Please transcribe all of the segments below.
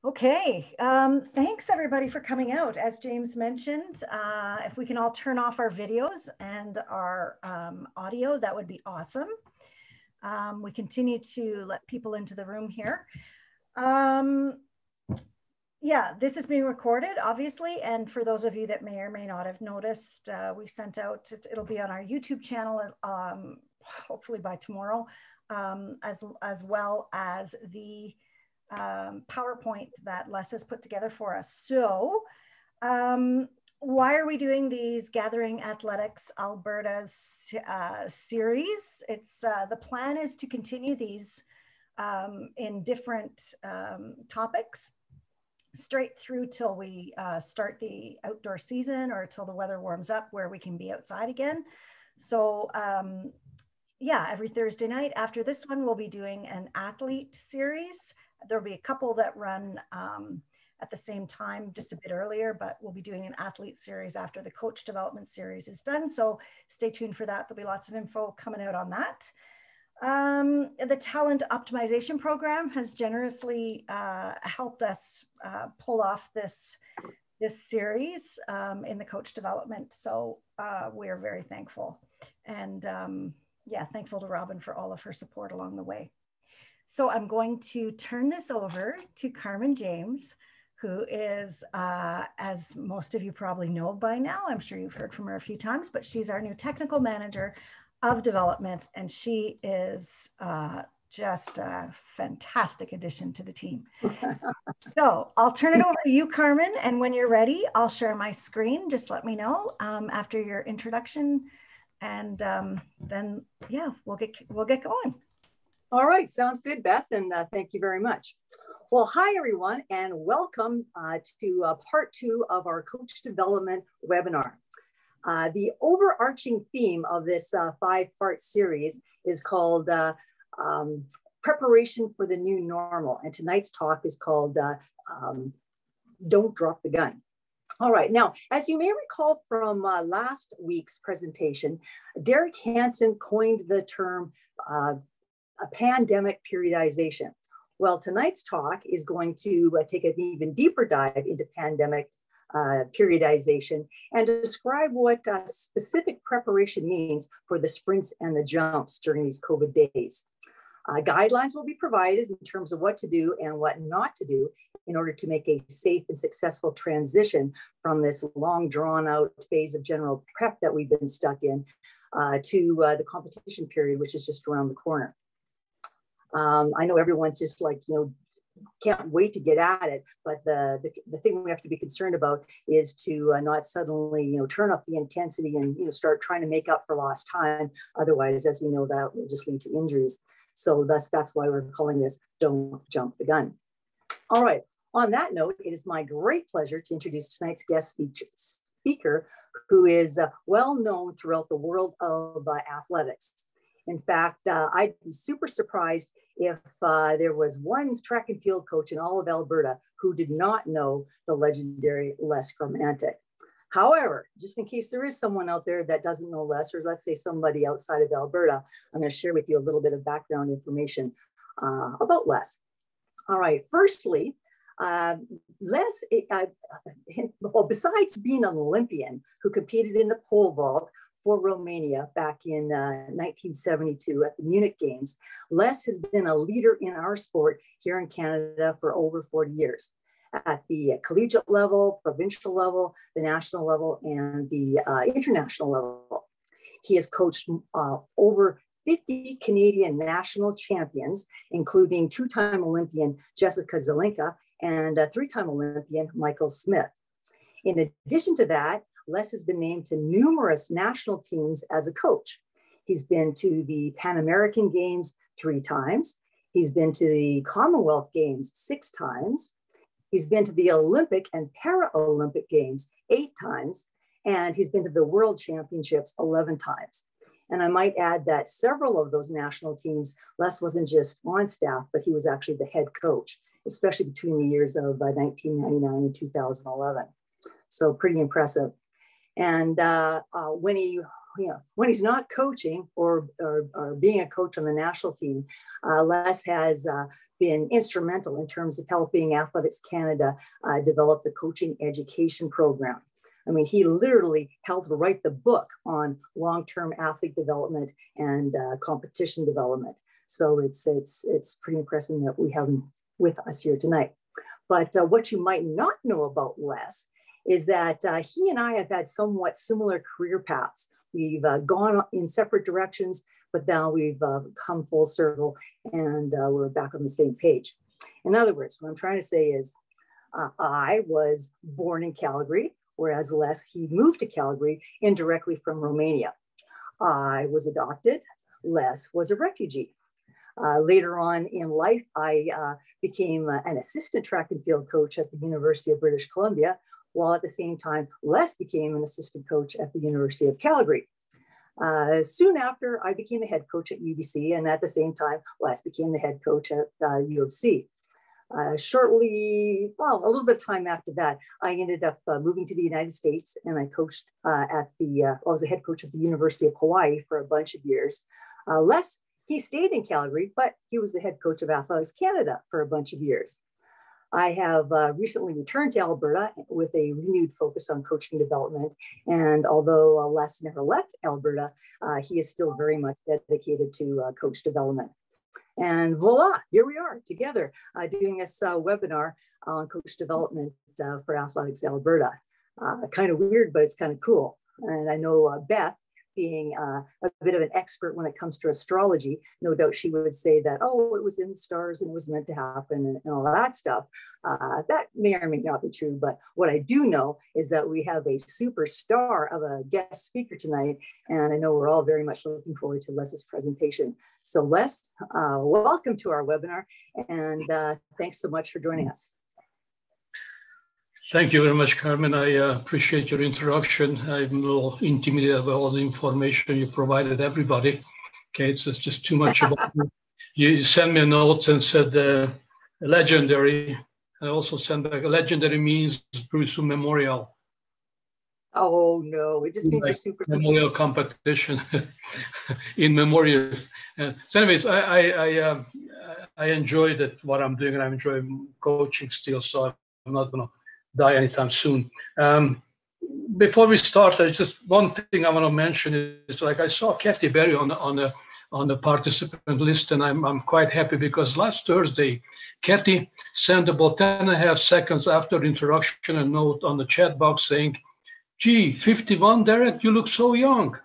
Okay, thanks everybody for coming out. As James mentioned, if we can all turn off our videos and our audio, that would be awesome. We continue to let people into the room here. Yeah, this is being recorded, obviously, and for those of you that may or may not have noticed, we sent out, it'll be on our YouTube channel, hopefully by tomorrow, as well as the PowerPoint that Les has put together for us. So why are we doing these Gathering Athletics Alberta's series? It's the plan is to continue these in different topics straight through till we start the outdoor season or till the weather warms up where we can be outside again. So yeah, every Thursday night after this one, we'll be doing an athlete series. There'll be a couple that run at the same time, just a bit earlier, but we'll be doing an athlete series after the coach development series is done. So stay tuned for that. There'll be lots of info coming out on that. The talent optimization program has generously helped us pull off this series in the coach development. So we're very thankful. And yeah, thankful to Robin for all of her support along the way. So I'm going to turn this over to Carmen James, who is, as most of you probably know by now, I'm sure you've heard from her a few times, but she's our new technical manager of development, and she is just a fantastic addition to the team. So I'll turn it over to you, Carmen, and when you're ready, I'll share my screen. Just let me know after your introduction, and then yeah, we'll get going. All right, sounds good, Beth, and thank you very much. Well, hi everyone, and welcome to part 2 of our coach development webinar. The overarching theme of this 5-part series is called Preparation for the New Normal. And tonight's talk is called Don't Drop the Gun. All right, now, as you may recall from last week's presentation, Derek Hansen coined the term a pandemic periodization. Well, tonight's talk is going to take an even deeper dive into pandemic periodization and describe what specific preparation means for the sprints and the jumps during these COVID days. Guidelines will be provided in terms of what to do and what not to do in order to make a safe and successful transition from this long drawn out phase of general prep that we've been stuck in to the competition period, which is just around the corner. I know everyone's just like, can't wait to get at it, but the thing we have to be concerned about is to not suddenly turn up the intensity and start trying to make up for lost time. Otherwise, as we know, that will just lead to injuries. So that's why we're calling this Don't Jump the Gun. All right, on that note, it is my great pleasure to introduce tonight's guest speaker, who is well known throughout the world of athletics. In fact, I'd be super surprised if there was one track and field coach in all of Alberta who did not know the legendary Les Gramantik. However, just in case there is someone out there that doesn't know Les, or let's say somebody outside of Alberta, I'm going to share with you a little bit of background information about Les. All right, firstly, Les, well, besides being an Olympian who competed in the pole vault for Romania back in 1972 at the Munich Games, Les has been a leader in our sport here in Canada for over 40 years at the collegiate level, provincial level, the national level, and the international level. He has coached over 50 Canadian national champions, including 2-time Olympian Jessica Zelinka and 3-time Olympian Michael Smith. In addition to that, Les has been named to numerous national teams as a coach. He's been to the Pan American Games 3 times. He's been to the Commonwealth Games 6 times. He's been to the Olympic and Paralympic Games 8 times. And he's been to the World Championships 11 times. And I might add that several of those national teams, Les wasn't just on staff, but he was actually the head coach, especially between the years of 1999 and 2011. So pretty impressive. And when he when he's not coaching or being a coach on the national team, Les has been instrumental in terms of helping Athletics Canada develop the coaching education program. I mean, he literally helped write the book on long-term athlete development and competition development. So it's pretty impressive that we have him with us here tonight. But what you might not know about Les is that he and I have had somewhat similar career paths. We've gone in separate directions, but now we've come full circle and we're back on the same page. In other words, what I'm trying to say is I was born in Calgary, whereas Les, he moved to Calgary indirectly from Romania. I was adopted. Les was a refugee. Later on in life, I became an assistant track and field coach at the University of British Columbia, while at the same time, Les became an assistant coach at the University of Calgary. Soon after, I became the head coach at UBC, and at the same time, Les became the head coach at U of C. Shortly, well, a little bit of time after that, I ended up moving to the United States, and I coached I was the head coach at the University of Hawaii for a bunch of years. Les, he stayed in Calgary, but he was the head coach of Athletics Canada for a bunch of years. I have recently returned to Alberta with a renewed focus on coaching development. And although Les never left Alberta, he is still very much dedicated to coach development. And voila, here we are together doing this webinar on coach development for Athletics Alberta. Kind of weird, but it's kind of cool. And I know Beth, being a bit of an expert when it comes to astrology, no doubt she would say that, oh, it was in the stars and it was meant to happen and all that stuff. That may or may not be true, but what I do know is that we have a superstar of a guest speaker tonight, and I know we're all very much looking forward to Les's presentation. So Les, welcome to our webinar, and thanks so much for joining us. Thank you very much, Carmen. I appreciate your introduction. I'm a little intimidated by all the information you provided everybody. Okay, it's just too much about you. You sent me a note and said legendary. I also sent back, legendary means Bruce Memorial. Oh no, it just means you're super. Memorial competition in memorial. So anyways, I enjoyed it, what I'm doing, and I enjoy coaching still, so I'm not gonna die anytime soon. Before we start, just one thing I want to mention is, like, I saw Kathy Berry on the participant list, and I'm quite happy because last Thursday, Kathy sent about 10.5 seconds after the introduction a note on the chat box saying, "Gee, 51, Derek, you look so young."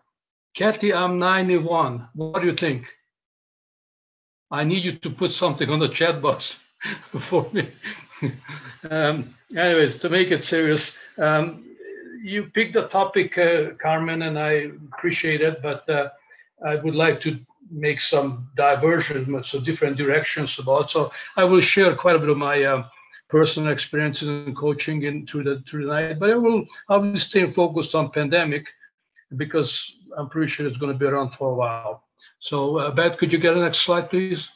Kathy, I'm 91. What do you think? I need you to put something on the chat box for me. Anyways, to make it serious, you picked the topic, Carmen, and I appreciate it, but I would like to make some diversion, so different directions about. So I will share quite a bit of my personal experiences in coaching through the night, but I will stay focused on pandemic because I'm pretty sure it's going to be around for a while. So Beth, could you get the next slide, please?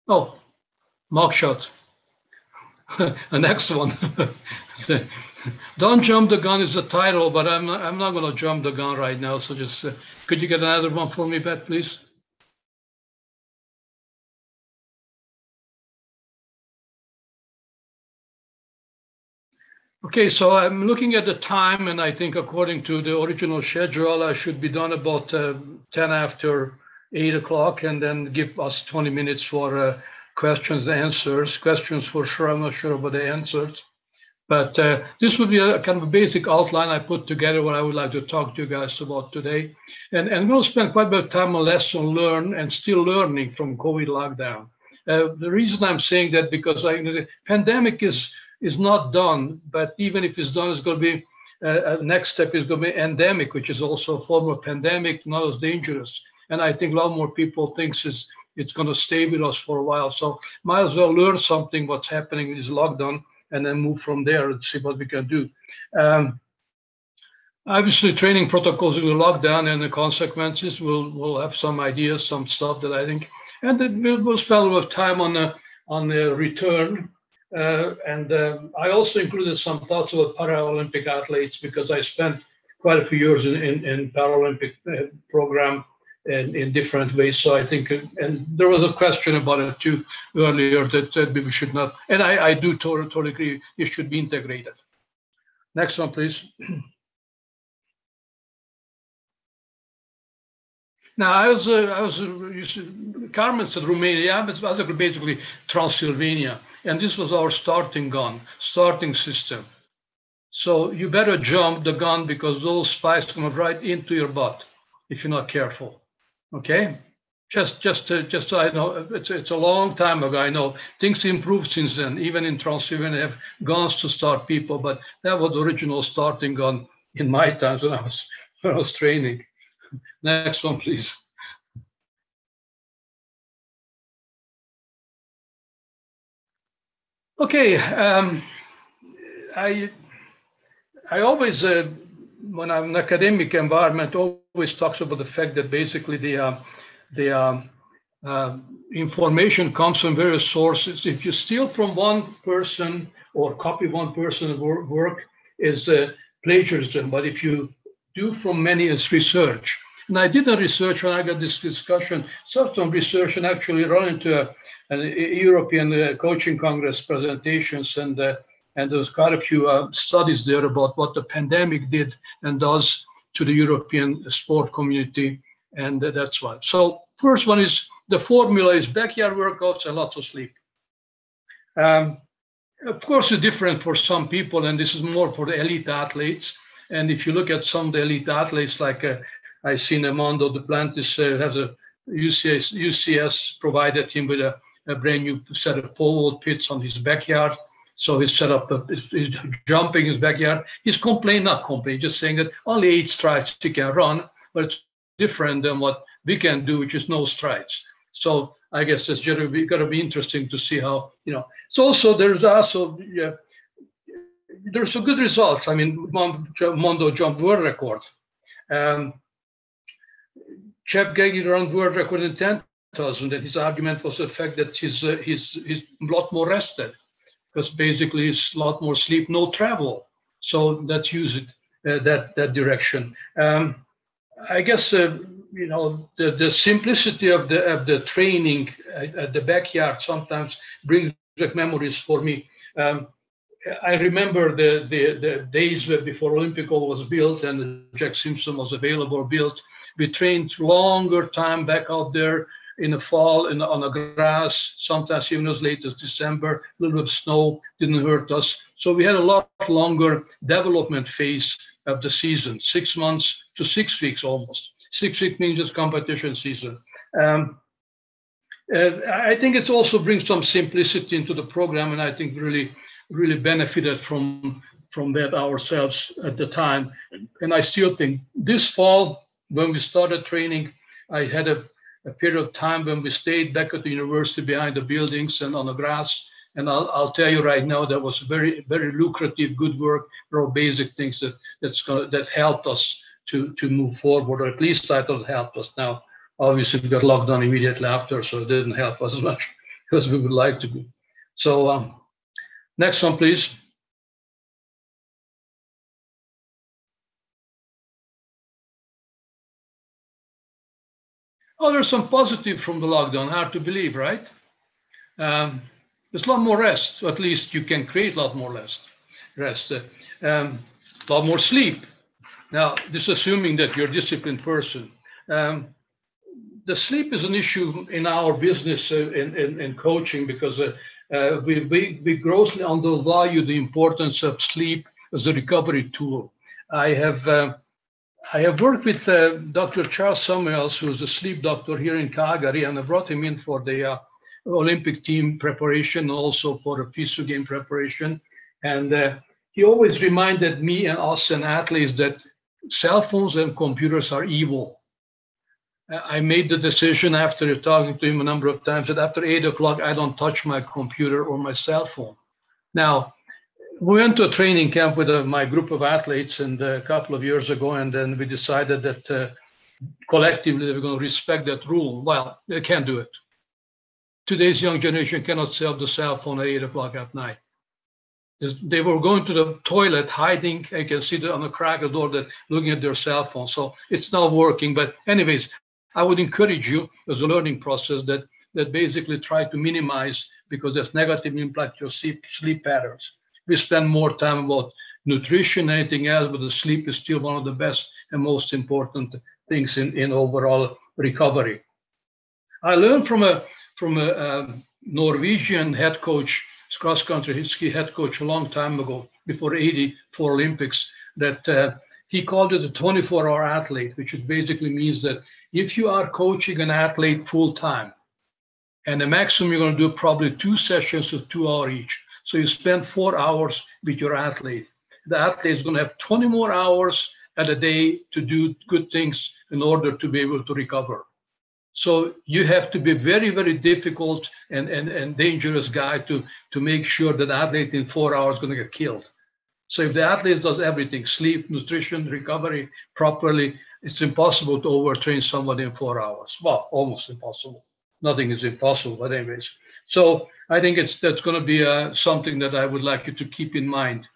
Oh, mock shot. The next one. Don't jump the gun is the title, but I'm not going to jump the gun right now. So just could you get another one for me, Beth, please? Okay, so I'm looking at the time, and I think according to the original schedule, I should be done about 10 after 8 o'clock, and then give us 20 minutes for questions and answers. Questions for sure, I'm not sure about the answers. But this would be a kind of a basic outline I put together what I would like to talk to you guys about today. And we'll spend quite a bit of time on lesson learned and still learning from COVID lockdown. The reason I'm saying that because the pandemic is not done, but even if it's done, it's going to be, next step is going to be endemic, which is also a form of pandemic, not as dangerous. And I think a lot more people think it's going to stay with us for a while. So might as well learn something what's happening in this lockdown and then move from there and see what we can do. Obviously, training protocols in the lockdown and the consequences. We'll have some ideas, some stuff that I think, and then we'll spend a lot of time on the return. I also included some thoughts about Paralympic athletes because I spent quite a few years in Paralympic program in different ways. So I think, and there was a question about it too earlier that we should not, and I do totally agree, it should be integrated. Next one, please. Now, Carmen said Romania, but it was basically Transylvania. And this was our starting system. So you better jump the gun because those spikes come right into your butt if you're not careful. Okay? Just so I know, it's a long time ago. I know things improved since then. Even in Transylvania, they have guns to start people, but that was the original starting gun in my times when I was training. Next one, please. Okay, I always, when I'm in academic environment, always talks about the fact that basically the information comes from various sources. If you steal from one person or copy one person's work, is plagiarism. But if you do from many, it's research. And I did a research when I got this discussion, some research, and actually run into a European Coaching Congress presentations, and there's quite a few studies there about what the pandemic did and does to the European sport community, and that's why. So first one is, the formula is backyard workouts and lots of sleep. Of course, it's different for some people, and this is more for the elite athletes. And if you look at some of the elite athletes, like I seen Armando Duplantis has a UCS provided him with a brand new set of pole pits on his backyard. So he's set up, he's jumping his backyard. He's not complaining, just saying that only 8 strides he can run, but it's different than what we can do, which is no strides. So I guess it's going to be interesting to see how, it's also, there's some good results. I mean, Mondo jumped world record. Chep Gagey ran world record in 10,000, and his argument was the fact that he's a lot more rested, because basically it's a lot more sleep, no travel. So that's used that direction. I guess the simplicity of the training at the backyard sometimes brings back memories for me. I remember the days before Olympico was built and Jack Simpson was available, built. We trained longer time back out there in the fall on the grass, sometimes even as late as December. A little bit of snow didn't hurt us. So we had a lot longer development phase of the season, 6 months to 6 weeks almost. 6 weeks means it's competition season. I think it also brings some simplicity into the program, and I think really benefited from that ourselves at the time. And I still think this fall, when we started training, I had a period of time when we stayed back at the university behind the buildings and on the grass. And I'll tell you right now, that was very, very lucrative, good work, real basic things that helped us to move forward, or at least I thought it helped us. Now, obviously, we got locked down immediately after, so it didn't help us as much as we would like to be. So next one, please. Oh, there's some positive from the lockdown. Hard to believe, right? There's a lot more rest. At least you can create a lot more rest. A lot more sleep. Now, this is assuming that you're a disciplined person. The sleep is an issue in our business in coaching, because we grossly undervalue the importance of sleep as a recovery tool. I have worked with Dr. Charles Samuels, who's a sleep doctor here in Calgary, and I brought him in for the Olympic team preparation, also for the FISU game preparation. And he always reminded me and us and athletes that cell phones and computers are evil. I made the decision after talking to him a number of times that after 8 o'clock, I don't touch my computer or my cell phone. Now, We went to a training camp with my group of athletes and a couple of years ago, and then we decided that collectively we're going to respect that rule. Well, they can't do it. Today's young generation cannot sell the cell phone at 8 o'clock at night. They were going to the toilet, hiding. I can see on the crack of the door that looking at their cell phone. So it's not working. But anyways, I would encourage you as a learning process that basically try to minimize, because that's negatively impact your sleep patterns. We spend more time about nutrition, anything else, but the sleep is still one of the best and most important things in overall recovery. I learned from a Norwegian head coach, cross-country ski head coach a long time ago, before '84 Olympics, that he called it a 24-hour athlete, which basically means that if you are coaching an athlete full-time, and the maximum you're going to do probably 2 sessions of 2 hours each. So you spend 4 hours with your athlete. The athlete is going to have 20 more hours at a day to do good things in order to be able to recover. So you have to be very, very difficult and dangerous guy to make sure that the athlete in 4 hours is going to get killed. So if the athlete does everything, sleep, nutrition, recovery properly, it's impossible to overtrain somebody in 4 hours. Well, almost impossible. Nothing is impossible, but anyways. So I think that's going to be something that I would like you to keep in mind.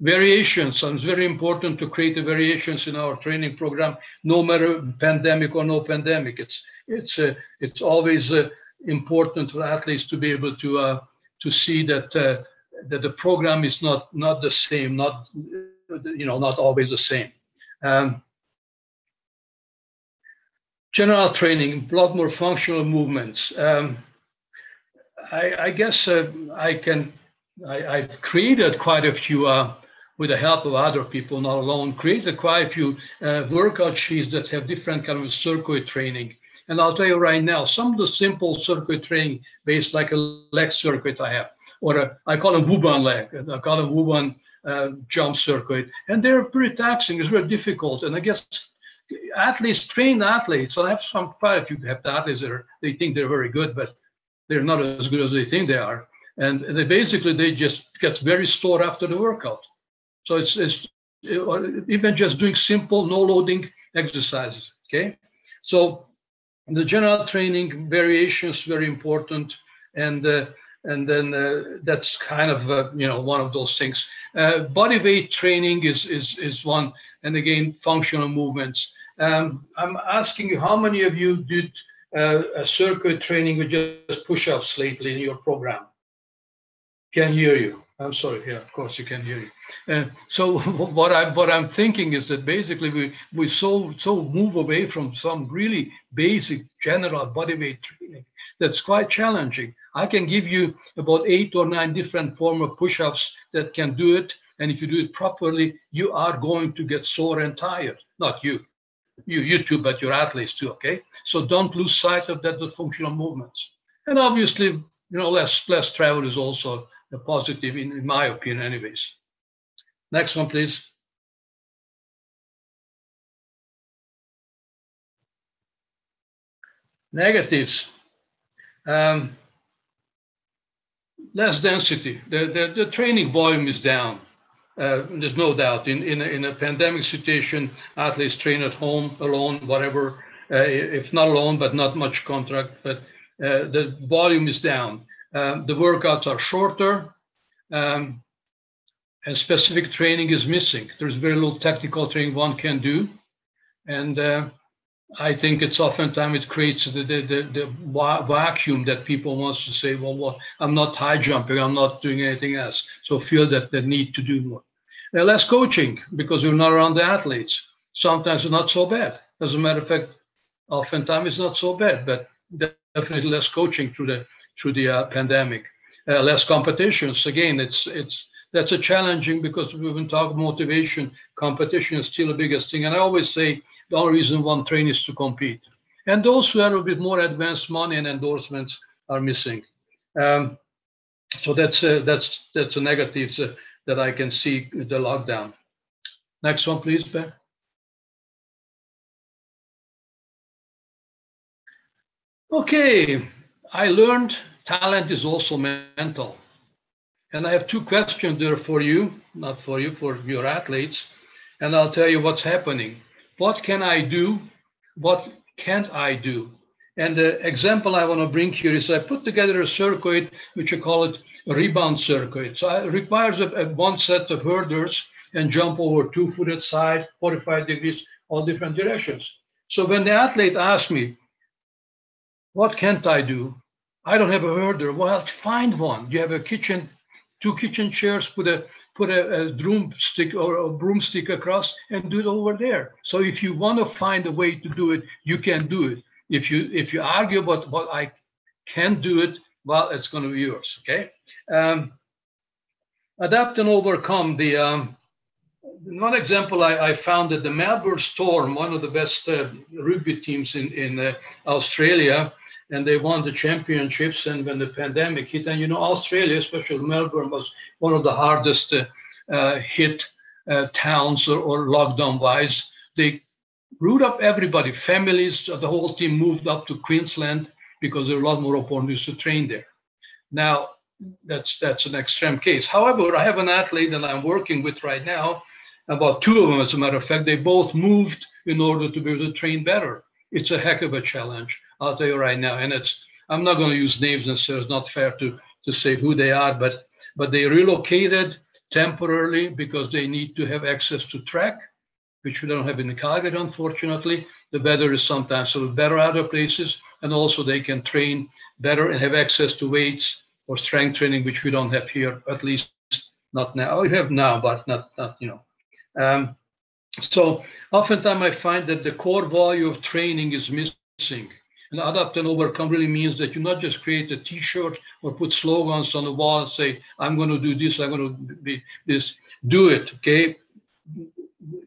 Variations, and it's very important to create the variations in our training program, no matter pandemic or no pandemic. It's always important for athletes to be able to see that the program is not the same, not always the same. General training, a lot more functional movements. I guess I've created quite a few, with the help of other people, not alone, created quite a few workout sheets that have different kind of circuit training. And I'll tell you right now, some of the simple circuit training based like a leg circuit I have, or I call them Wuban leg, I call them Wuban jump circuit. And they're pretty taxing, it's very difficult. And I guess athletes, trained athletes, so I have quite a few athletes that they think they're very good, but they're not as good as they think they are. And they just get very sore after the workout. So it's even just doing simple, no loading exercises, okay? So the general training variations, very important. And then that's kind of, one of those things. Body weight training is one, and again, functional movements. I'm asking you, how many of you did a circuit training with just push-ups lately in your program? Can hear you. I'm sorry. Yeah, of course you can hear you. So what I'm thinking is that basically we so move away from some really basic general bodyweight training that's quite challenging. I can give you about 8 or 9 different forms of push-ups that can do it, and if you do it properly, you are going to get sore and tired. Not you too, but your athletes too. Okay, so don't lose sight of that with functional movements. And obviously, less travel is also a positive in my opinion anyways. Next one, please. Negatives. Less density. The training volume is down. There's no doubt. In a pandemic situation, athletes train at home, alone, whatever. If not alone, but not much contact. But the volume is down. The workouts are shorter, and specific training is missing. There's very little technical training one can do, and I think it's oftentimes it creates the vacuum that people wants to say, well, I'm not high jumping, I'm not doing anything else. So feel that they need to do more. Less coaching because we're not around the athletes. Sometimes it's not so bad. As a matter of fact, oftentimes it's not so bad, but definitely less coaching through the pandemic. Less competitions. Again, that's a challenging because we've been talking motivation. Competition is still the biggest thing. And I always say the only reason one trains is to compete. And those who are a bit more advanced money and endorsements are missing. So that's a negative that I can see the lockdown. Next one, please, Ben. Okay, I learned talent is also mental. And I have two questions there for you, not for you, for your athletes. And I'll tell you what's happening. What can I do? What can't I do? And the example I want to bring here is I put together a circuit, which I call it a rebound circuit. So it requires one set of hurdles and jump over 2-footed side, 45 degrees, all different directions. So when the athlete asks me, what can't I do? I don't have a hurdle. Well, find one. You have a kitchen, 2 kitchen chairs, put a broomstick or a broomstick across and do it over there. So if you want to find a way to do it, you can do it. If you argue about what I can't do it, well, it's going to be yours. Okay. Adapt and overcome. The one example I found that the Melbourne Storm, one of the best rugby teams in Australia, and they won the championships. And when the pandemic hit, and Australia, especially Melbourne, was one of the hardest hit towns or lockdown wise. They root up everybody, families, the whole team moved up to Queensland because there are a lot more opportunities to train there. Now, that's an extreme case. However, I have an athlete that I'm working with right now, about 2 of them, as a matter of fact. They both moved in order to be able to train better. It's a heck of a challenge, I'll tell you right now. And I'm not going to use names necessarily. It's not fair to say who they are, but they relocated temporarily because they need to have access to track, which we don't have in Calgary, unfortunately. The weather is sometimes a little better other places, and also they can train better and have access to weights or strength training, which we don't have here, at least not now. We have now, but not. So oftentimes I find that the core value of training is missing. And adapt and overcome really means that you not just create a t-shirt or put slogans on the wall and say, I'm going to do this, I'm going to be this. Do it, okay?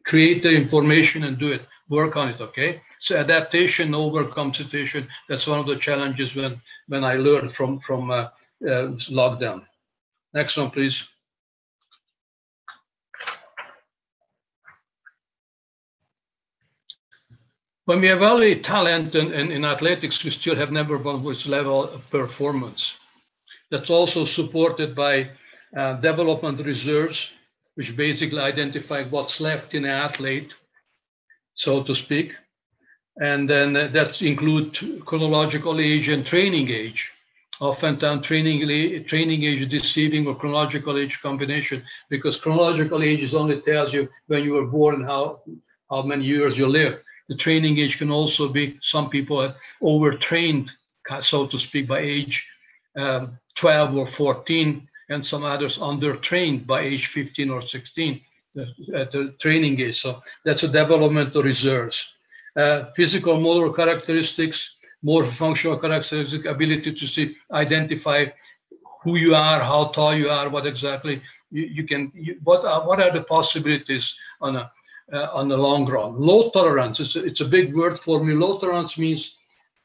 Create the information and do it. Work on it, okay? So adaptation, overcome situation, that's one of the challenges when I learned from lockdown. Next one, please. When we evaluate talent in athletics, we still have never one which level of performance. That's also supported by development reserves, which basically identify what's left in an athlete, so to speak. And then that includes chronological age and training age. Oftentimes training age deceiving or chronological age combination, because chronological age only tells you when you were born and how many years you live. The training age can also be, some people are overtrained, so to speak, by age 12 or 14, and some others undertrained by age 15 or 16 at the training age. So that's a developmental reserves. Physical motor characteristics, more functional characteristics, ability to identify who you are, how tall you are, what exactly what are the possibilities on the long run. Low tolerance, it's a big word for me. Low tolerance means,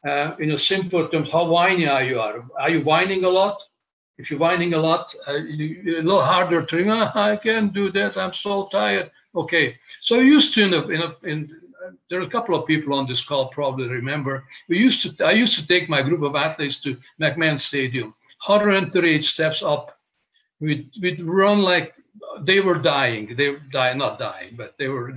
in a simple terms, how whiny are you? Are you whining a lot? If you're whining a lot, you're a little harder to, I can't do that, I'm so tired. Okay, so used to, there are a couple of people on this call probably remember, I used to take my group of athletes to McMahon Stadium, 138 steps up. We'd run like they were dying. They were dying, not dying, but their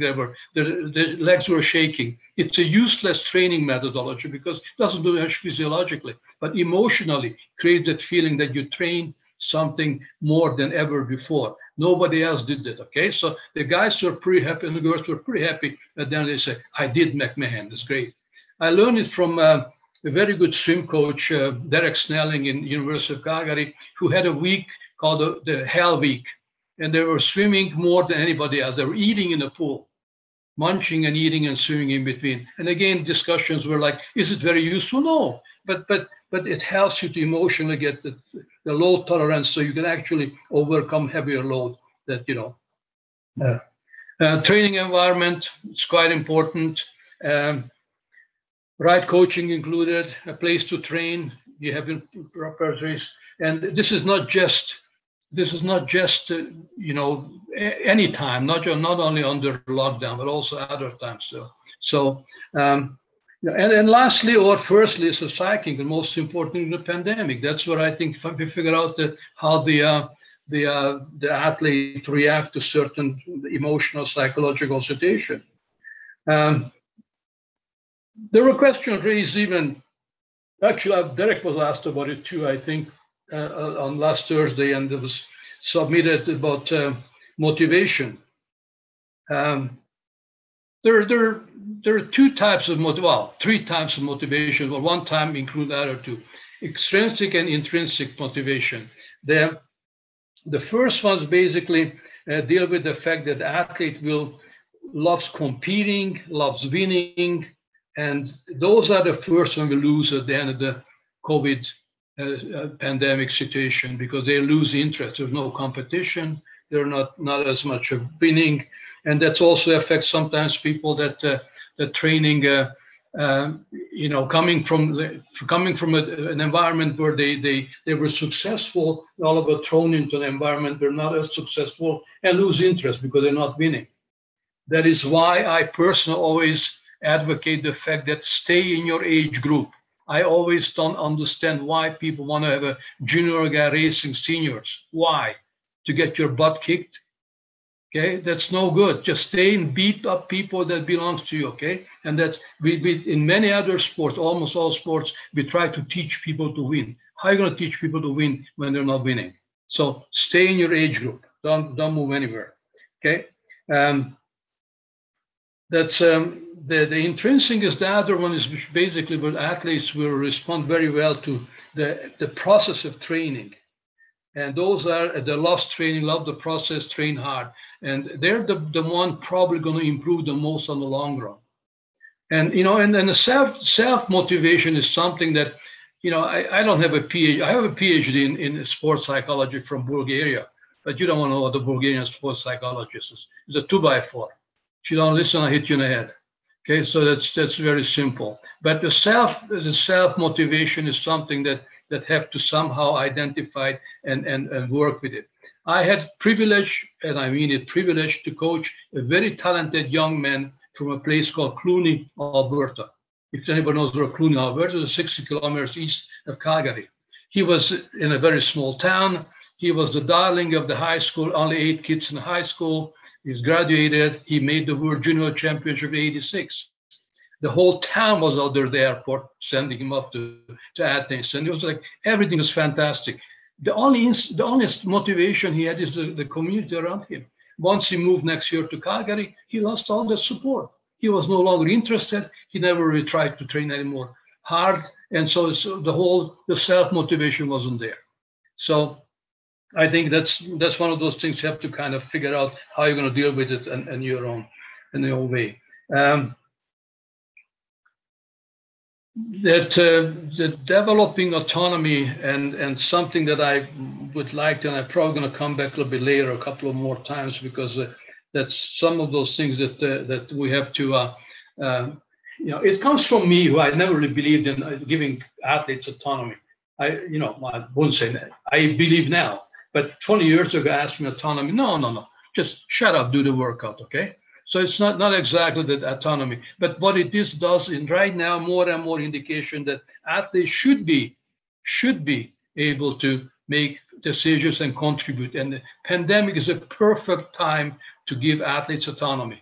legs were shaking. It's a useless training methodology because it doesn't do much physiologically, but emotionally creates that feeling that you train something more than ever before. Nobody else did that, okay? So the guys were pretty happy and the girls were pretty happy. And then they say, I did McMahon, that's great. I learned it from a very good swim coach, Derek Snelling in University of Calgary, who had a week called the Hell Week. And they were swimming more than anybody else. They were eating in the pool, munching and eating and swimming in between. And again, discussions were like, is it very useful? No, but it helps you to emotionally get the low tolerance so you can actually overcome heavier load that, training environment, it's quite important. Right coaching included, a place to train, you have preparation. And this is not just any time, not only under lockdown, but also other times. And lastly, or firstly, is the cycling, the most important in the pandemic. That's where I think we figure out how the the athlete react to certain emotional, psychological situation. There were questions raised even, actually, Derek was asked about it too, I think, on last Thursday, and it was submitted about motivation. There are two types of three types of motivation. Well, one time include the other two: extrinsic and intrinsic motivation. The first ones basically deal with the fact that the athlete loves competing, loves winning, and those are the first one we lose at the end of the COVID pandemic situation, because they lose interest. There's no competition. They're not as much of winning, and that also affects sometimes people that training. Coming from an environment where they were successful, all of a thrown into an environment they're not as successful and lose interest because they're not winning. That is why I personally always advocate the fact that stay in your age group. I always don't understand why people want to have a junior guy racing seniors. Why? To get your butt kicked? Okay, that's no good. Just stay and beat up people that belongs to you. Okay, and that's we in many other sports, almost all sports, we try to teach people to win. How are you going to teach people to win when they're not winning? So stay in your age group. Don't move anywhere. Okay, that's the intrinsic is the other one, is basically where athletes will respond very well to the process of training. And those are the lost training, love the process, train hard. And they're the one probably going to improve the most on the long run. And, and the self-motivation is something that, I don't have a PhD. I have a PhD in sports psychology from Bulgaria, but you don't want to know what the Bulgarian sports psychologist is. It's a 2x4. If you don't listen, I hit you in the head. Okay, so that's very simple. But the self-motivation is something that have to somehow identify and work with it. I had privilege, and I mean it, privilege to coach a very talented young man from a place called Cluny, Alberta. If anybody knows where Cluny, Alberta is, 60 kilometers east of Calgary. He was in a very small town. He was the darling of the high school, only 8 kids in high school. He's graduated. He made the World Junior Championship in '86. The whole town was out there at the airport, sending him up to Athens. And it was like, everything was fantastic. The only motivation he had is the community around him. Once he moved next year to Calgary, he lost all that support. He was no longer interested. He never really tried to train anymore hard. And so the self-motivation wasn't there. So I think that's one of those things you have to kind of figure out how you're going to deal with it in your own way. The developing autonomy and something that I would like to, and I'm probably going to come back a little bit later, a couple of more times, because that's some of those things that we have to, it comes from me, who I never really believed in giving athletes autonomy. I wouldn't say that. I believe now, but 20 years ago, I asked me autonomy. No, just shut up, do the workout, okay? So it's not exactly that autonomy, but what it does in right now, more and more indication that athletes should be able to make decisions and contribute. And the pandemic is a perfect time to give athletes autonomy.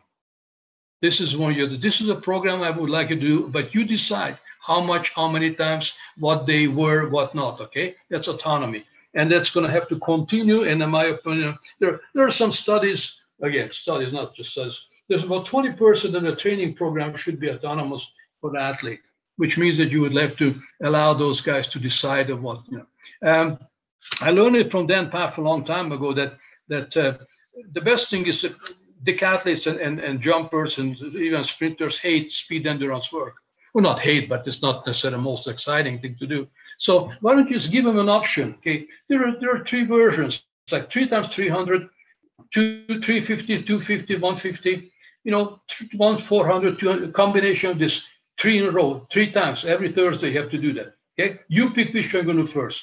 This is this is a program I would like to do, but you decide how much, how many times, what they were, what not. Okay, that's autonomy, and that's going to have to continue. And in my opinion, there are some studies. Again, studies, not just studies. There's about 20% of the training program should be autonomous for the athlete, which means that you would have to allow those guys to decide of what, I learned it from Dan Paff a long time ago that the best thing is that decathletes and jumpers and even sprinters hate speed endurance work. Well, not hate, but it's not necessarily the most exciting thing to do. So why don't you just give them an option? Okay, there are 3 versions, like 3 times 300, 350, 250, 150. 1, 400, 200, combination of this 3 in a row, 3 times every Thursday. You have to do that. Okay, you pick which you're going to do first.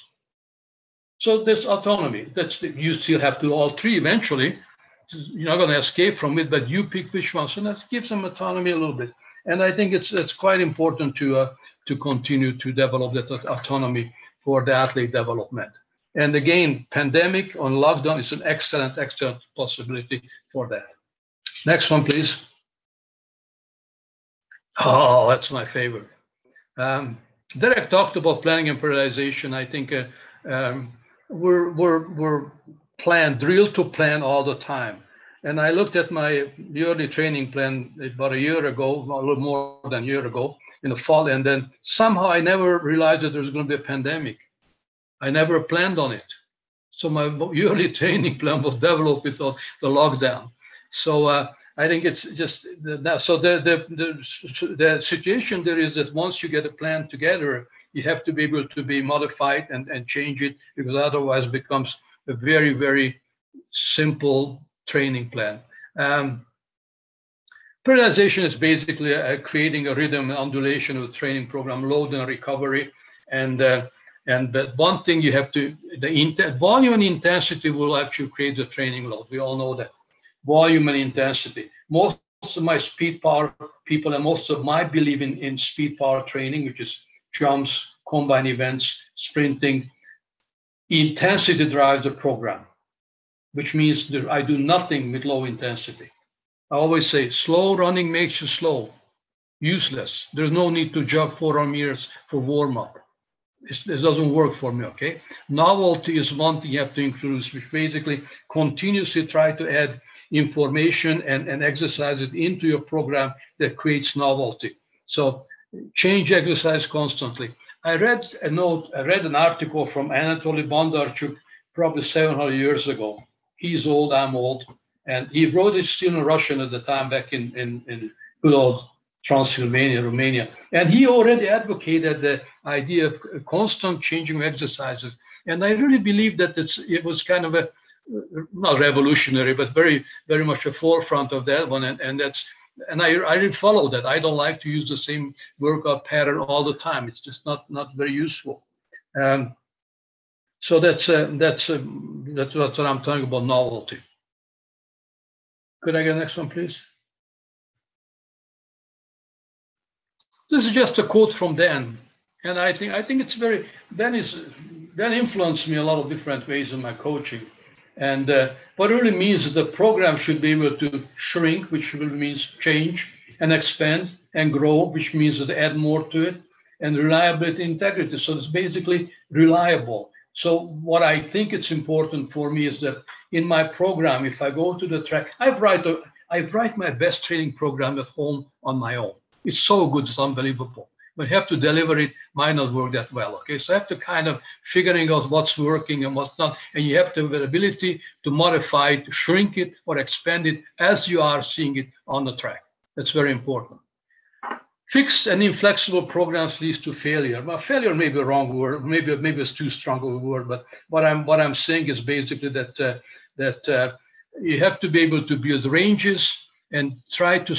So that's autonomy. You still have to do all 3 eventually. You're not going to escape from it, but you pick which one. So that gives them autonomy a little bit. And I think it's quite important to continue to develop that autonomy for the athlete development. And again, pandemic on lockdown is an excellent, excellent possibility for that. Next one, please. Oh, that's my favorite. Derek talked about planning and prioritization. I think we're drilled to plan all the time. And I looked at my yearly training plan about a year ago, a little more than a year ago, in the fall, and then somehow I never realized that there was going to be a pandemic. I never planned on it. So my yearly training plan was developed without the lockdown. So I think it's just that. So the situation there is that once you get a plan together, you have to be able to be modified and change it, because otherwise it becomes a very, very simple training plan. Prioritization is basically creating a rhythm and undulation of the training program, load and recovery. But one thing you have to, the volume and intensity will actually create the training load. We all know that. Volume and intensity. Most of my speed power people and most of my believe in speed power training, which is jumps, combine events, sprinting. Intensity drives the program, which means that I do nothing with low intensity. I always say slow running makes you slow, useless. There's no need to jog 400 meters for warm up. It doesn't work for me, okay? Novelty is one thing you have to introduce, which basically continuously try to add information and exercise it into your program that creates novelty. So change exercise constantly. I read an article from Anatoly Bondarchuk probably 700 years ago. He's old, I'm old, and he wrote it still in Russian at the time, back in good old Transylvania, Romania. And he already advocated the idea of constant changing of exercises. And I really believe that it was kind of a, not revolutionary, but very, very much a forefront of that one. And I really follow that. I don't like to use the same workout pattern all the time. It's just not very useful. So that's what I'm talking about, novelty. Could I get the next one, please? This is just a quote from Dan, and I think it's very, Dan influenced me a lot of different ways in my coaching. And what it really means is the program should be able to shrink, which really means change, and expand and grow, which means to add more to it, and reliability, integrity. So it's basically reliable. So what I think it's important for me is that in my program, if I go to the track, I write my best training program at home on my own. It's so good, it's unbelievable. But you have to deliver it, might not work that well, okay? So I have to kind of figuring out what's working and what's not, and you have to have the ability to modify it, to shrink it or expand it as you are seeing it on the track. That's very important. Fixed and inflexible programs leads to failure. Well, failure may be a wrong word, maybe it's too strong of a word, but what I'm saying is basically that you have to be able to build ranges and try to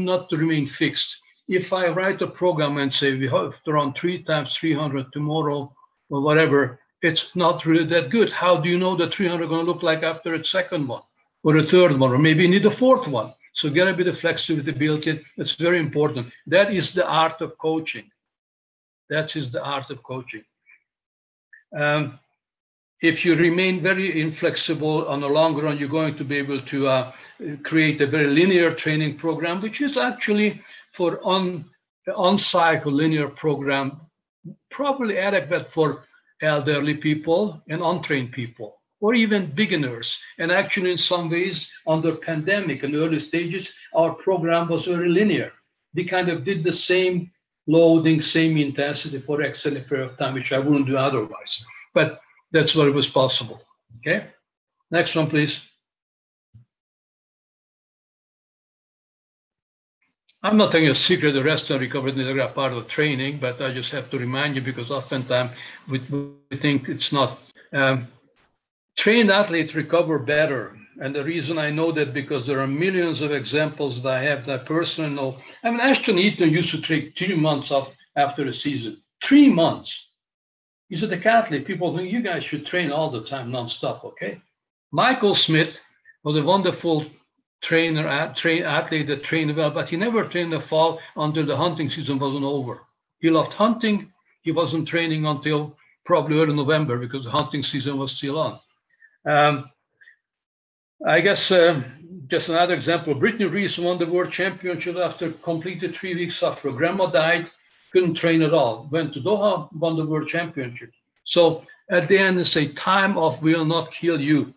not to remain fixed. If I write a program and say we have to run 3 times 300 tomorrow or whatever, it's not really that good. How do you know the 300 are going to look like after a second one or a third one, or maybe you need a fourth one? So get a bit of flexibility built in. It's very important. That is the art of coaching. That is the art of coaching. If you remain very inflexible on the long run, you're going to be able to create a very linear training program, which is actually for on-cycle linear program, probably adequate for elderly people and untrained people, or even beginners. And actually, in some ways, under pandemic and early stages, our program was very linear. We kind of did the same loading, same intensity for an extended period of time, which I wouldn't do otherwise. But that's what was possible. Okay, next one, please. I'm not telling you a secret, the rest and recovery is a part of training, but I just have to remind you because oftentimes we think it's not. Trained athletes recover better. And the reason I know that because there are millions of examples that I have that I personally know. I mean, Ashton Eaton used to take 3 months off after a season. 3 months. He's a decathlete. People think you guys should train all the time, nonstop, okay? Michael Smith was a wonderful athlete that trained well, but he never trained in the fall until the hunting season wasn't over. He loved hunting. He wasn't training until probably early November because the hunting season was still on. I guess just another example, Brittany Reese won the world championship after completed 3 weeks off. Her grandma died, couldn't train at all, went to Doha, won the world championship. So at the end, they say time off will not kill you.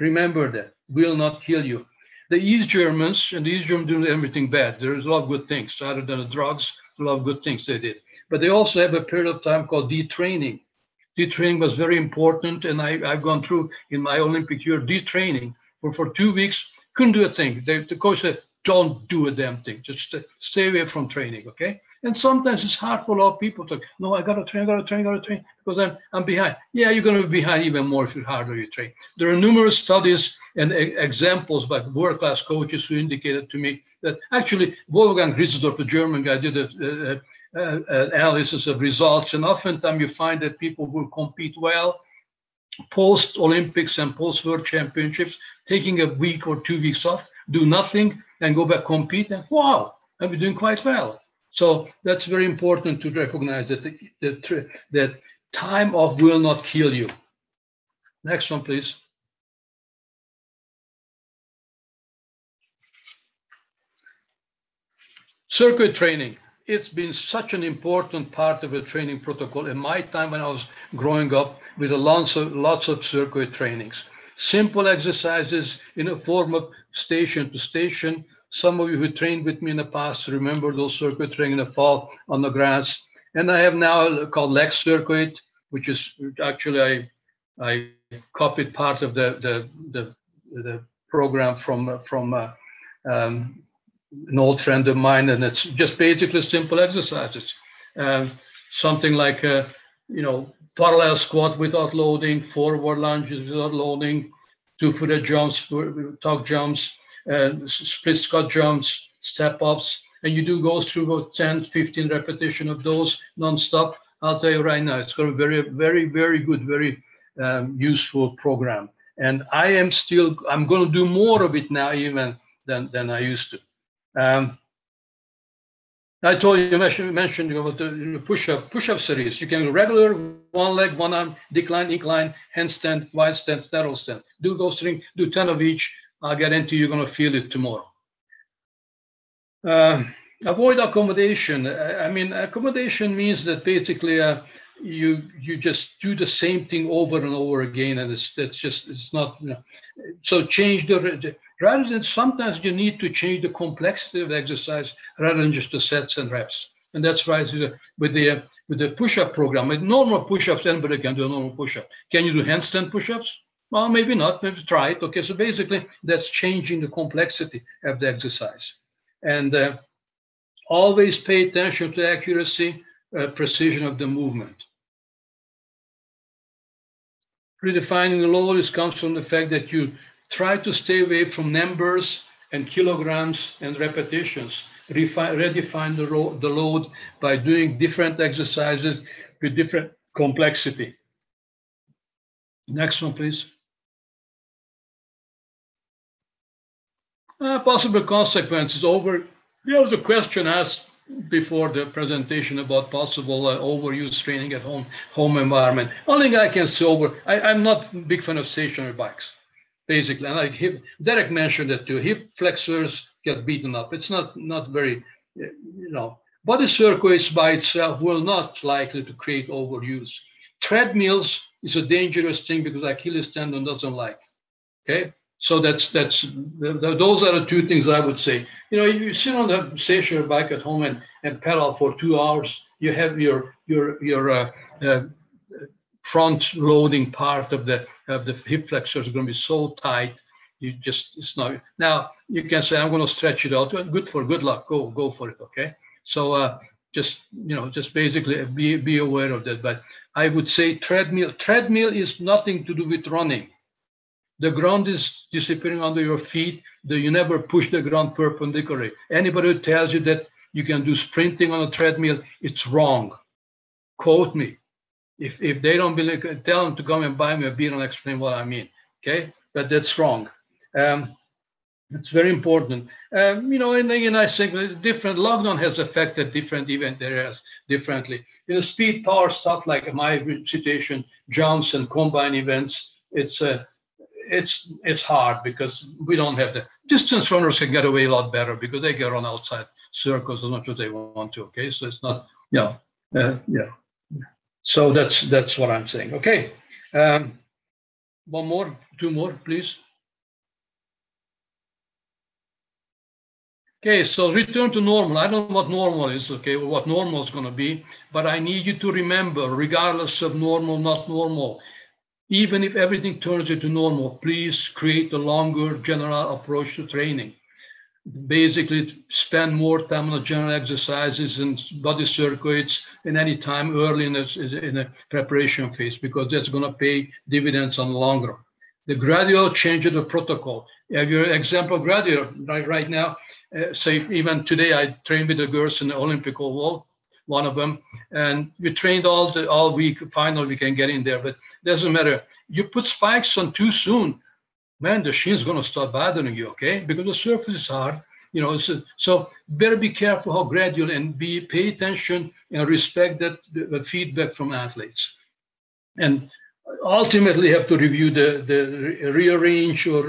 Remember that, will not kill you. The East Germans, and the East Germans do everything bad. There's a lot of good things. Other than the drugs, a lot of good things they did. But they also have a period of time called detraining. Detraining was very important, and I've gone through in my Olympic year detraining for 2 weeks. Couldn't do a thing. The coach said, "Don't do a damn thing. Just stay away from training." Okay. And sometimes it's hard for a lot of people to, no, I gotta train, because I'm behind. Yeah, you're gonna be behind even more if you're harder you train. There are numerous studies and examples by world-class coaches who indicated to me that actually Wolfgang Riesdorf, a German guy, did an analysis of results, and oftentimes you find that people will compete well post-Olympics and post-World Championships, taking a week or 2 weeks off, do nothing, and go back compete, and wow, I'll be doing quite well. So that's very important to recognize that that time off will not kill you. Next one, please. Circuit training. It's been such an important part of the training protocol in my time when I was growing up, with lots of circuit trainings. Simple exercises in a form of station to station. Some of you who trained with me in the past remember those circuit training in the fall on the grass. And I have now called leg circuit, which is actually I copied part of the program from an old friend of mine, and it's just basically simple exercises. Something like parallel squat without loading, forward lunges without loading, 2-footed jumps, tuck jumps, split squat jumps, step ups, and you do go through about 10, 15 repetitions of those non-stop. I'll tell you right now, it's going to be very, very, very good, very useful program. And I'm going to do more of it now even than I used to. I told you, mentioned about the push-up series. You can do regular, one leg, one arm, decline, incline, handstand, wide stand, narrow stand. Do those things, do 10 of each. I'll guarantee you're going to feel it tomorrow. Avoid accommodation. I mean, accommodation means that basically you just do the same thing over and over again, and it's not. So change rather than, sometimes you need to change the complexity of the exercise rather than just the sets and reps. And that's right with the push-up program. With normal push-ups, anybody can do a normal push-up. Can you do handstand push-ups? Well, maybe not. Maybe try it. Okay, so basically that's changing the complexity of the exercise. And always pay attention to accuracy, precision of the movement. Redefining the load comes from the fact that you try to stay away from numbers and kilograms and repetitions. Redefine the load by doing different exercises with different complexity. Next one, please. Possible consequences over. There was a question asked before the presentation about possible overuse training at home environment. Only thing I can say I'm not a big fan of stationary bikes, basically. And like Derek mentioned that too, hip flexors get beaten up. It's not very, body circuits by itself will not likely to create overuse. Treadmills is a dangerous thing because Achilles tendon doesn't like. Okay. So those are the two things I would say. You sit on the stationary bike at home and pedal for 2 hours. You have your front loading part of the hip flexors are going to be so tight. It's not. Now you can say I'm going to stretch it out. Good luck. Go for it. Okay. So just basically be aware of that. But I would say treadmill is nothing to do with running. The ground is disappearing under your feet. You never push the ground perpendicularly. Anybody who tells you that you can do sprinting on a treadmill, it's wrong. Quote me. If they don't believe, tell them to come and buy me a beer and explain what I mean. Okay, but that's wrong. It's very important. You know, and I think different lockdown has affected different event areas differently. In the speed power stuff, like my situation, jumps and combine events, it's hard because we don't have the distance runners can get away a lot better because they can run outside circles as much as they want to. Okay, so it's not, yeah. So that's what I'm saying. Okay, one more, two more, please. Okay, so return to normal. I don't know what normal is, okay, or what normal is going to be, but I need you to remember, regardless of normal, not normal, even if everything turns into normal, please create a longer general approach to training. Basically, spend more time on the general exercises and body circuits and any time early in the preparation phase, because that's going to pay dividends on the long run. The gradual change of the protocol. Have your example gradual right now. Say even today I trained with the girls in the Olympic wall, one of them, and we trained all week. Finally, we can get in there, but it doesn't matter. You put spikes on too soon, man, the shin's going to start bothering you, okay? Because the surface is hard, you know. So better be careful how gradual and pay attention and respect the feedback from athletes. And ultimately have to review rearrange or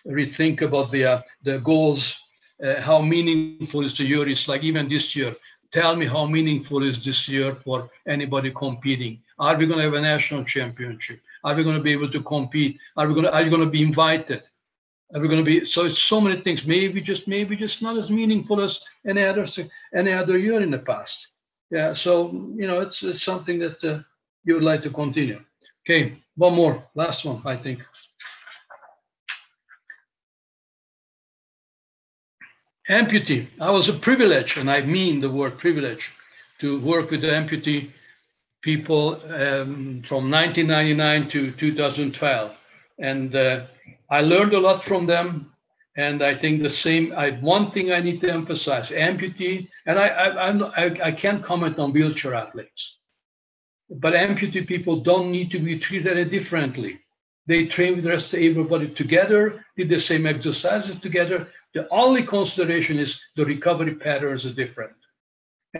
rethink about the goals. How meaningful is the year? It's like even this year. Tell me how meaningful is this year for anybody competing? Are we going to have a national championship? Are we going to be able to compete? Are you going to be invited? Are we going to be? So it's so many things. Maybe just not as meaningful as any other year in the past. Yeah. So you know, it's something that you would like to continue. Okay. One more, last one, I think. Amputee. I was a privilege, and I mean the word privilege, to work with the amputee people from 1999 to 2012. And I learned a lot from them. And I think the same, one thing I need to emphasize, amputee, and I can't comment on wheelchair athletes, but amputee people don't need to be treated any differently. They train with the rest of everybody together, did the same exercises together. The only consideration is the recovery patterns are different.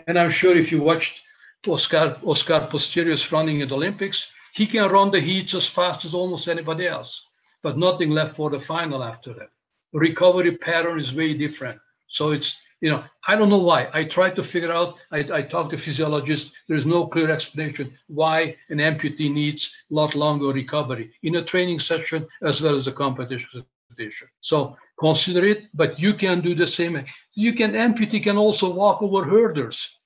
And I'm sure if you watched Oscar Posterior's running at the Olympics, he can run the heats as fast as almost anybody else, but nothing left for the final after that. The recovery pattern is very different. So it's, you know, I don't know why. I tried to figure out, I talked to physiologists, there's no clear explanation why an amputee needs a lot longer recovery in a training session as well as a competition. So consider it, but you can do the same. Amputee can also walk over hurdles.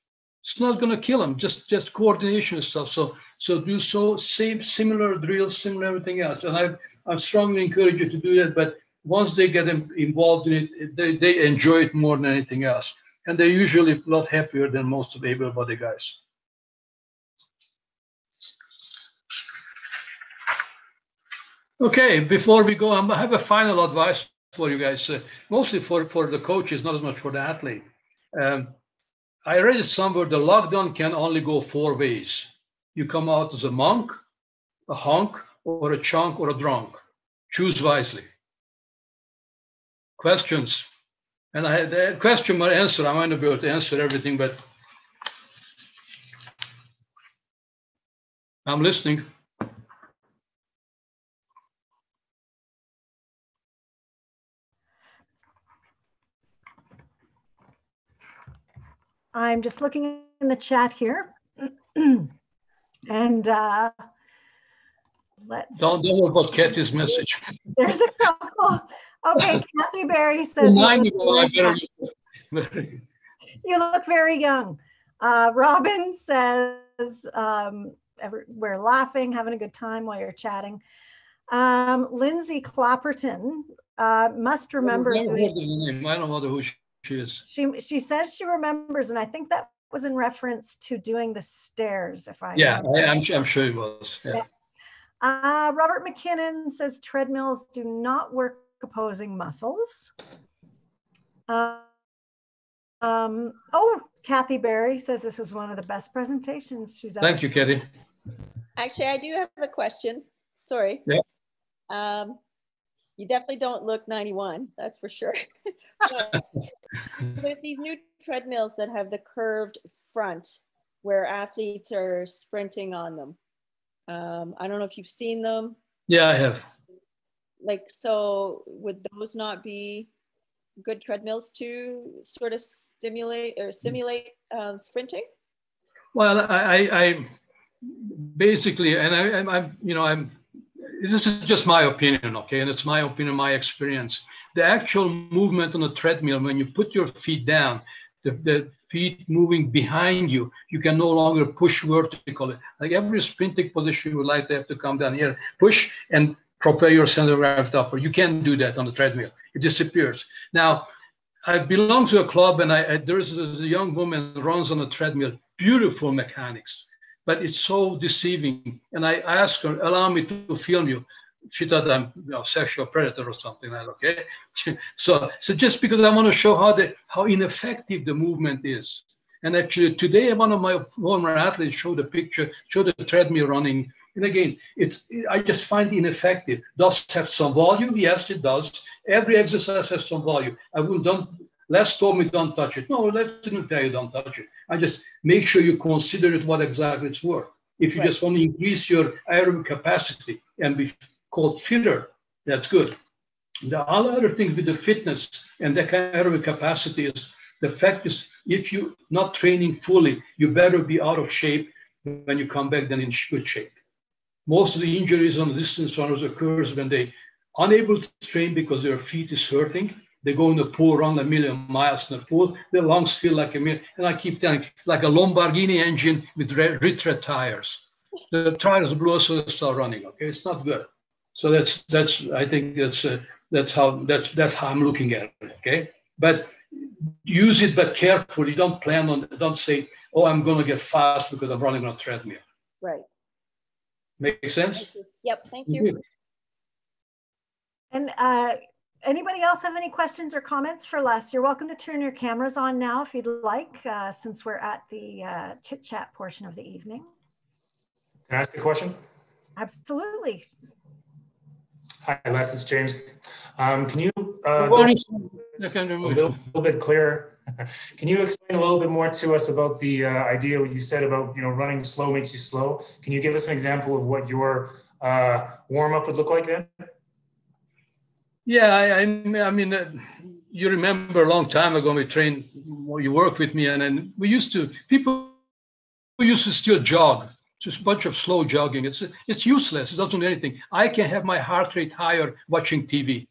It's not going to kill them, just coordination stuff. So do similar drills, similar everything else. And I strongly encourage you to do that. But once they get involved in it, they enjoy it more than anything else. And they're usually a lot happier than most of the able-bodied guys. Okay, before we go, I have a final advice for you guys, mostly for the coaches, not as much for the athlete. I read it somewhere, the lockdown can only go 4 ways. You come out as a monk, a hunk, or a chunk, or a drunk. Choose wisely. Questions? And I had a question or answer. I might not be able to answer everything, but I'm listening. I'm just looking in the chat here. And let's... Don't worry about Kathy's message. There's a couple. Okay, Kathy Berry says, you look very young. Robin says, we're laughing, having a good time while you're chatting. Lindsay Clapperton must remember. I don't know who she is. She says she remembers, and I think that was in reference to doing the stairs. If I I'm sure it was. Yeah. Robert McKinnon says treadmills do not work opposing muscles. Kathy Berry says this was one of the best presentations she's ever Thank you, seen. Kathy. Actually, I do have a question. Sorry. Yeah. You definitely don't look 91, that's for sure. But there's these new treadmills that have the curved front where athletes are sprinting on them. I don't know if you've seen them. Yeah, I have. Like, so would those not be good treadmills to sort of stimulate or simulate sprinting? Well, I basically, and I'm, this is just my opinion, okay? And it's my opinion, my experience. The actual movement on a treadmill, when you put your feet down, the feet moving behind you, you can no longer push vertically. Like every sprinting position, you would like to have to come down here, push and propel your center of gravity upward. You can't do that on the treadmill. It disappears. Now, I belong to a club, and there's a young woman who runs on a treadmill, beautiful mechanics, but it's so deceiving. And I asked her, allow me to film you. She thought I'm sexual predator or something like that, okay? So just because I want to show how ineffective the movement is. And actually today, one of my former athletes showed a picture, showed the treadmill running. And again, I just find it ineffective. Does it have some volume? Yes, it does. Every exercise has some volume. Les told me don't touch it. No, Les didn't tell you don't touch it. I just make sure you consider it what exactly it's worth. If you just want to increase your aerobic capacity and be called fitter, that's good. The other thing with the fitness and the aerobic capacity is the fact is if you're not training fully, you better be out of shape when you come back than in good shape. Most of the injuries on the distance runners occurs when they unable to train because their feet is hurting. They go in the pool, run 1,000,000 miles in the pool. Their lungs feel like a million. And I keep telling, like a Lamborghini engine with retread tires. The tires blow, so they start running. Okay, it's not good. So I think that's how I'm looking at it. Okay, but use it, but carefully. Don't say, oh, I'm going to get fast because I'm running on a treadmill. Right. Make sense? Yep. Thank you. And anybody else have any questions or comments for Les? You're welcome to turn your cameras on now if you'd like, since we're at the chit chat portion of the evening. Can I ask a question? Absolutely. Hi, Les, it's James. Can you go a little bit clearer? Can you explain a little bit more to us about the idea what you said about running slow makes you slow? Can you give us an example of what your warm-up would look like then? Yeah, I mean, you remember a long time ago we trained, you worked with me, and then people used to still jog, just a bunch of slow jogging. It's useless. It doesn't do anything. I can have my heart rate higher watching TV,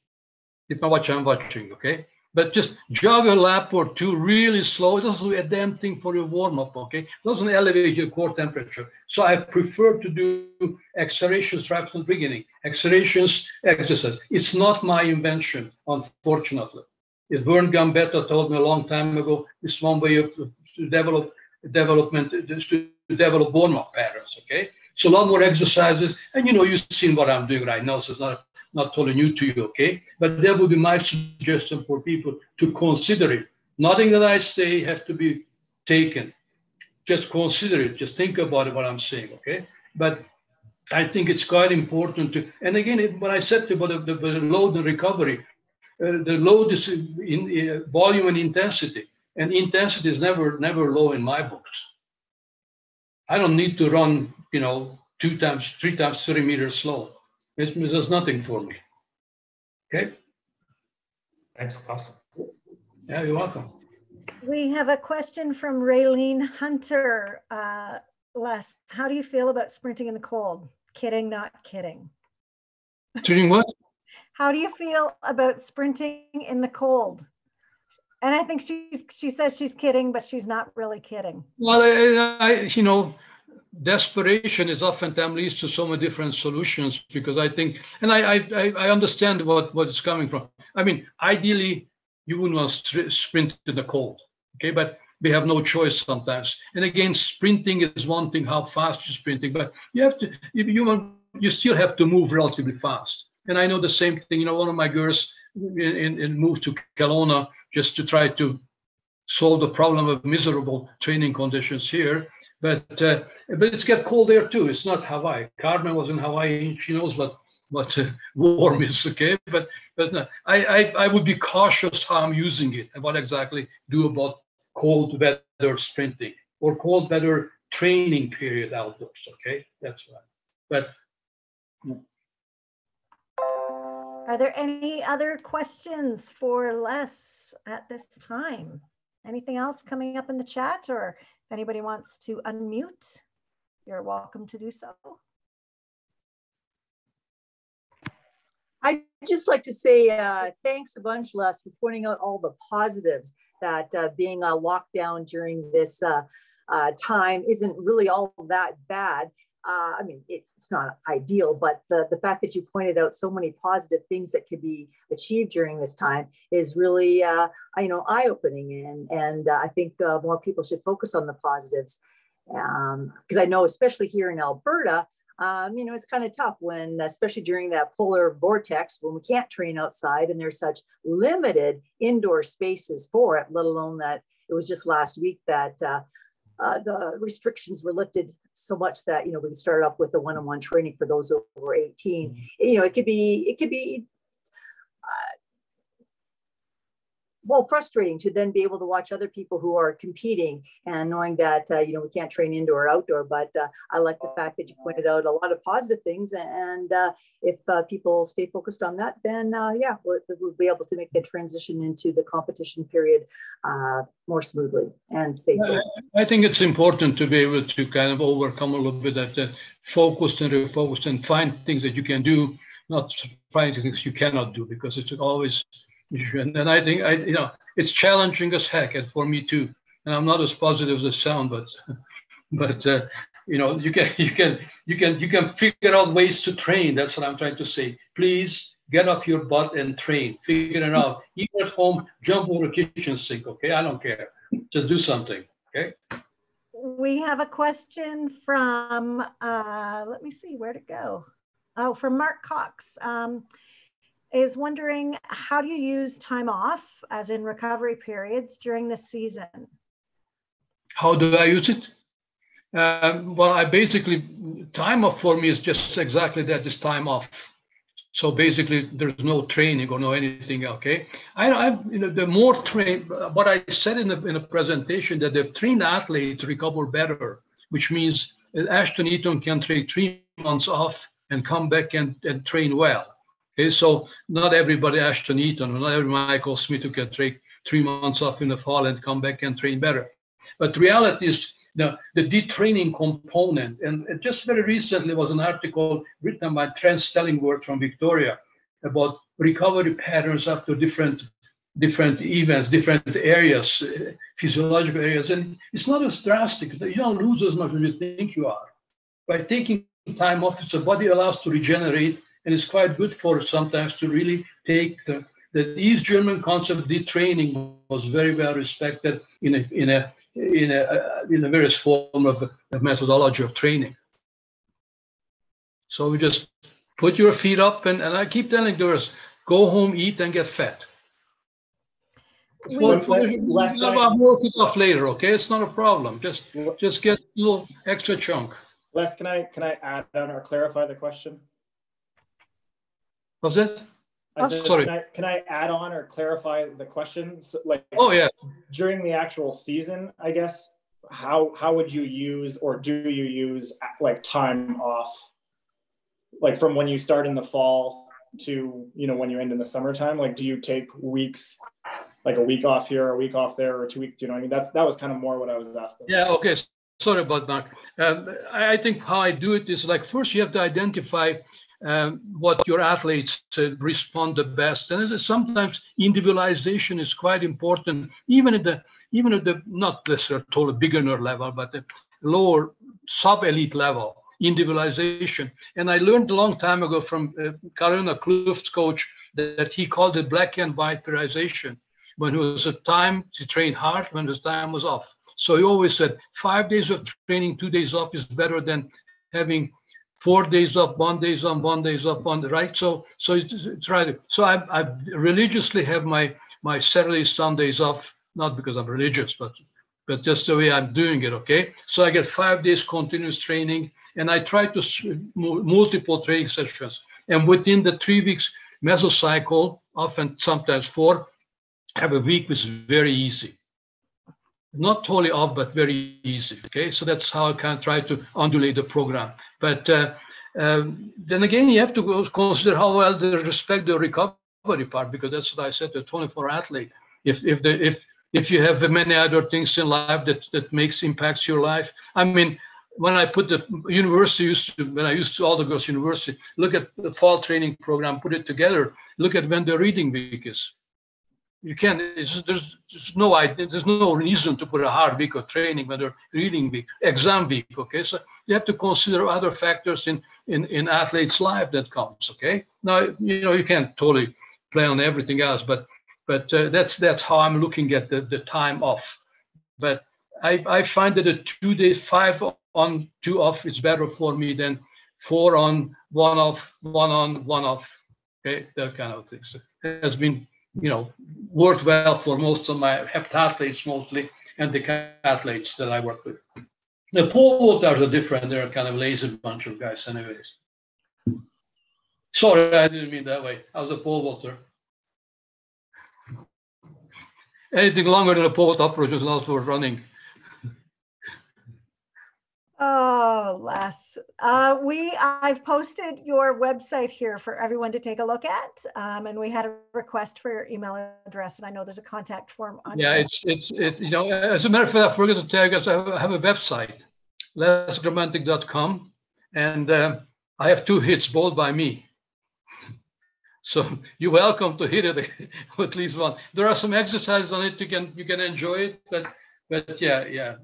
if I'm watching, okay? But just jog a lap or two really slow. It doesn't do a damn thing for your warm-up, okay? It doesn't elevate your core temperature. So I prefer to do accelerations right from the beginning. Accelerations, exercise. It's not my invention, unfortunately. If Vern Gambetta told me a long time ago, it's one way to develop warm-up patterns, okay? So a lot more exercises, and you've seen what I'm doing right now, so it's not totally new to you, okay? But that would be my suggestion for people to consider it. Nothing that I say has to be taken. Just consider it. Just think about it, what I'm saying, okay? But I think it's quite important to, and again, when I said about the load and recovery, the load is in volume and intensity. And intensity is never low in my books. I don't need to run, 2 times, 3 times 30 meters slow. It does nothing for me. Okay? Thanks, Klaus. Yeah, you're welcome. We have a question from Raylene Hunter. Les, how do you feel about sprinting in the cold? Kidding, not kidding. Doing what? How do you feel about sprinting in the cold? And I think she says she's kidding, but she's not really kidding. Well, desperation is oftentimes leads to so many different solutions, because I think, and I understand what it's coming from. I mean, ideally, you wouldn't want to sprint in the cold, okay? But we have no choice sometimes. And again, sprinting is one thing, how fast you're sprinting, but you have to, you still have to move relatively fast. And I know the same thing. One of my girls moved to Kelowna just to try to solve the problem of miserable training conditions here. But it's get cold there too. It's not Hawaii. Carmen was in Hawaii. She knows what what warm is, okay? But no, I would be cautious how I'm using it and what exactly do about cold weather sprinting or cold weather training period outdoors, okay? That's right. But are there any other questions for Les at this time? Anything else coming up in the chat, or if anybody wants to unmute, you're welcome to do so. I'd just like to say thanks a bunch, Les, for pointing out all the positives that being locked down during this time isn't really all that bad. I mean, it's not ideal, but the fact that you pointed out so many positive things that could be achieved during this time is really, eye-opening. And I think more people should focus on the positives. Because I know, especially here in Alberta, it's kind of tough when, especially during that polar vortex, when we can't train outside and there's such limited indoor spaces for it, let alone that it was just last week that the restrictions were lifted so much that, we can start up with the one-on-one training for those over 18. It could be frustrating to then be able to watch other people who are competing and knowing that, we can't train indoor or outdoor, but I like the fact that you pointed out a lot of positive things. And if people stay focused on that, then we'll be able to make the transition into the competition period more smoothly and safely. I think it's important to be able to kind of overcome a little bit that focused and refocused and find things that you can do, not find things you cannot do, because it's always. And I think it's challenging as heck, and for me too. And I'm not as positive as I sound, but you can figure out ways to train. That's what I'm trying to say. Please get off your butt and train. Figure it out. Even at home, jump over a kitchen sink. Okay, I don't care. Just do something. Okay. We have a question from. Let me see where to go. Oh, from Mark Cox. Is wondering, how do you use time off, as in recovery periods, during the season? How do I use it? Well, I basically, time off for me is just exactly that, is time off. So basically, there's no training or no anything, okay? The more train, what I said in the presentation, that the trained athletes recover better, which means Ashton Eaton can take 3 months off and come back and train well. Okay, so not everybody Ashton Eaton, not every Michael Smith who can take 3 months off in the fall and come back and train better. But the reality is the detraining component, and just very recently was an article written by Trent Stellingworth from Victoria about recovery patterns after different events, different areas, physiological areas, and it's not as drastic. You don't lose as much as you think you are. By taking time off, the body allows to regenerate. And it's quite good for sometimes to really take the East German concept of detraining was very well respected in a various form of methodology of training. So we just put your feet up, and I keep telling girls, go home, eat, and get fat. We'll work it off later, okay? It's not a problem. Just get a little extra chunk. Les, can I add on or clarify the question? What's that? Sorry. Can I add on or clarify the question? So, oh yeah. During the actual season, I guess, how would you use, or do you use, time off, from when you start in the fall to when you end in the summertime? Do you take weeks, a week off here, a week off there, or 2 weeks? Do you know what I mean? That was kind of more what I was asking. Yeah. Okay. Sorry about that. I think how I do it is first you have to identify what your athletes respond the best, and sometimes individualization is quite important, even at the not this total beginner level, but the lower sub-elite level, individualization. And I learned a long time ago from Karina Kluft's coach that he called it black and white periodization. When it was a time to train hard, when the time was off. So he always said 5 days of training, 2 days off is better than having 4 days off, 1 day on, 1 day off, right? So it's right. So I religiously have my Saturdays, Sundays off, not because I'm religious, but just the way I'm doing it, okay? So I get 5 days continuous training, and I try to multiple training sessions. And within the 3 weeks mesocycle, often sometimes 4, have a week which is very easy. Not totally off, but very easy. Okay, so that's how I can try to undulate the program. But then again, you have to consider how well they respect the recovery part, because that's what I said to a 24 athlete. If you have many other things in life that impacts your life. I mean, when I put the university when I used to all the girls university, look at the fall training program, put it together. Look at when the reading week is. You can't. There's no idea. There's no reason to put a hard week of training when they're reading week, exam week. Okay, so you have to consider other factors in athlete's life that comes. Okay, now you can't totally play on everything else, but that's how I'm looking at the time off. But I find that a 2 day 5 on 2 off is better for me than 4 on 1 off, 1 on 1 off. Okay, that kind of things. It has been worked well for most of my heptathletes mostly, and the athletes that I work with. The pole vaulters are different. They're a kind of lazy bunch of guys anyways. Sorry, I didn't mean that way. I was a pole vaulter. Anything longer than a pole vault approach is not for running. Oh, Les, I've posted your website here for everyone to take a look at, and we had a request for your email address, and I know there's a contact form on. Yeah, it's as a matter of fact, I forgot to tell you guys, I have a website, lesgramantik.com, and I have 2 hits, both by me. So you're welcome to hit it at least one. There are some exercises on it. You can enjoy it, but yeah.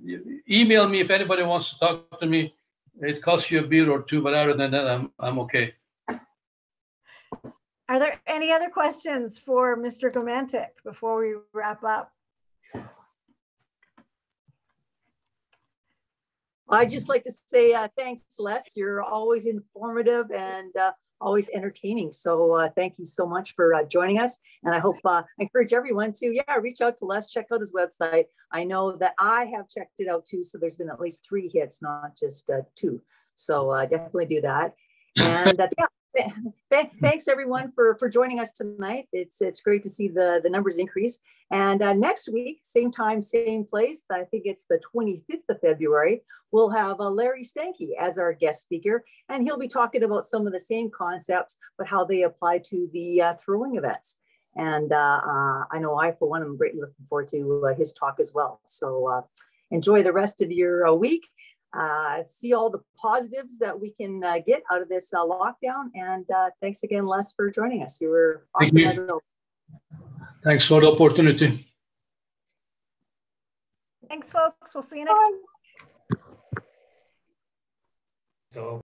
Email me if anybody wants to talk to me. It costs you a beer or 2, but other than that, I'm okay. Are there any other questions for Mr. Gramantik before we wrap up? I'd just like to say thanks, Les. You're always informative and always entertaining. So thank you so much for joining us. And I hope, I encourage everyone to, reach out to Les, check out his website. I know that I have checked it out too. So there's been at least 3 hits, not just 2. So definitely do that. And thanks everyone for joining us tonight. It's great to see the numbers increase. And next week, same time, same place, I think it's the 25th of February, we'll have Larry Stanky as our guest speaker, and he'll be talking about some of the same concepts, but how they apply to the throwing events. And I know I, for one, am greatly looking forward to his talk as well. So enjoy the rest of your week. See all the positives that we can get out of this lockdown. And thanks again, Les, for joining us. You were awesome as well. Thanks for the opportunity. Thanks, folks. We'll see you next time. So